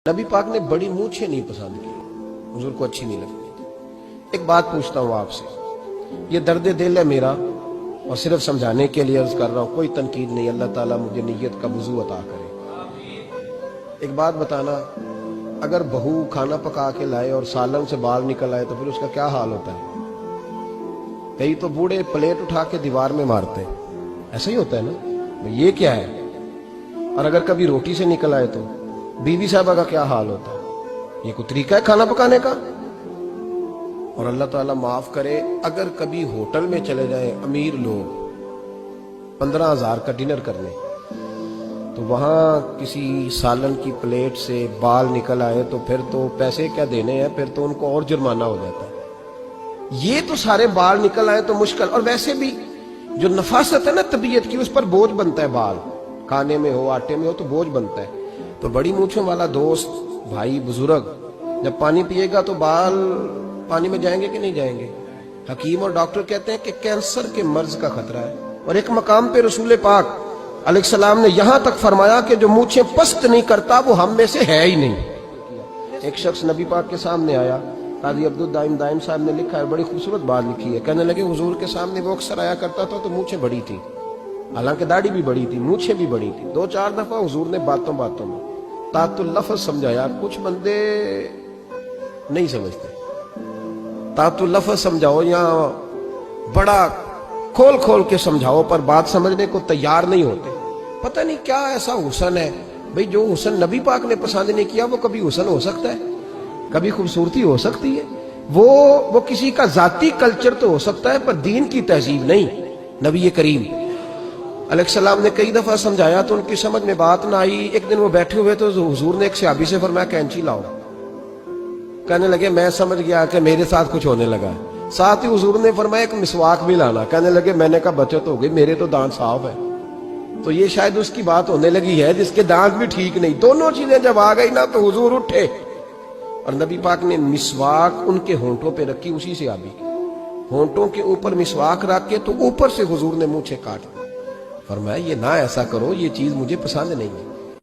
نبی پاک نے بڑی مونچھیں نہیں پسند کی، حضور کو اچھی نہیں لگتی تھی۔ ایک بات پوچھتا ہوں آپ سے، یہ درد دل ہے میرا اور صرف سمجھانے کے لیے عرض کر رہا ہوں، کوئی تنقید نہیں، اللہ تعالیٰ مجھے نیت کا وضو عطا کرے۔ ایک بات بتانا، اگر بہو کھانا پکا کے لائے اور سالن سے بال نکل آئے تو پھر اس کا کیا حال ہوتا ہے؟ کئی تو بوڑھے پلیٹ اٹھا کے دیوار میں مارتے ہیں، ایسا ہی ہوتا ہے نا، یہ کیا ہے؟ اور اگر کبھی روٹی سے نکل آئے تو بیوی صاحبہ کا کیا حال ہوتا ہے؟ یہ کوئی طریقہ ہے کھانا پکانے کا؟ اور اللہ تعالیٰ معاف کرے، اگر کبھی ہوٹل میں چلے جائیں امیر لوگ 15,000 کا ڈنر کرنے، تو وہاں کسی سالن کی پلیٹ سے بال نکل آئے تو پھر تو پیسے کیا دینے ہیں، پھر تو ان کو اور جرمانہ ہو جاتا ہے۔ یہ تو سارے بال نکل آئے تو مشکل، اور ویسے بھی جو نفاست ہے نا طبیعت کی، اس پر بوجھ بنتا ہے، بال کھانے میں ہو آٹے میں ہو تو بوجھ بنتا ہے۔ تو بڑی مونچھوں والا دوست بھائی بزرگ جب پانی پیے گا تو بال پانی میں جائیں گے کہ نہیں جائیں گے؟ حکیم اور ڈاکٹر کہتے ہیں کہ کینسر کے مرض کا خطرہ ہے، اور ایک مقام پہ رسول پاک علیہ السلام نے یہاں تک فرمایا کہ جو مونچھیں پست نہیں کرتا وہ ہم میں سے ہے ہی نہیں۔ ایک شخص نبی پاک کے سامنے آیا، قاضی عبدالدائم دائم صاحب نے لکھا ہے، بڑی خوبصورت بات لکھی ہے، کہنے لگے حضور کے سامنے وہ اکثر آیا کرتا تھا تو مونچھیں بڑی تھی، حالانکہ داڑھی بھی بڑی تھی، مونچھیں بھی بڑی تھی۔ 2-4 دفعہ حضور نے باتوں میں تات اللفظ سمجھایا، کچھ بندے نہیں سمجھتے، تات اللفظ سمجھاؤ یا بڑا کھول کھول کے سمجھاؤ پر بات سمجھنے کو تیار نہیں ہوتے۔ پتہ نہیں کیا ایسا حسن ہے بھئی، جو حسن نبی پاک نے پسند نہیں کیا وہ کبھی حسن ہو سکتا ہے، کبھی خوبصورتی ہو سکتی ہے، وہ کسی کا ذاتی کلچر تو ہو سکتا ہے پر دین کی تہذیب نہیں۔ نبی کریم علیہ السلام نے کئی دفعہ سمجھایا تو ان کی سمجھ میں بات نہ آئی۔ ایک دن وہ بیٹھے ہوئے تو حضور نے ایک صحابی سے فرمایا کینچی لاؤ، کہنے لگے میں سمجھ گیا کہ میرے ساتھ کچھ ہونے لگا ہے۔ ساتھ ہی حضور نے فرمایا ایک مسواک بھی لانا، کہنے لگے میں نے کہا بچت ہو گئی، میرے تو دانت صاف ہے۔ تو یہ شاید اس کی بات ہونے لگی ہے جس کے دانت بھی ٹھیک نہیں۔ دونوں چیزیں جب آ گئی نا تو حضور اٹھے اور نبی پاک نے مسواک ان کے ہونٹوں پہ رکھی، اسی صحابی کے ہونٹوں کے اوپر مسواک رکھ کے تو اوپر سے حضور نے مونچھیں کاٹ دی۔ فرمایا یہ نہ ایسا کرو، یہ چیز مجھے پسند نہیں ہے۔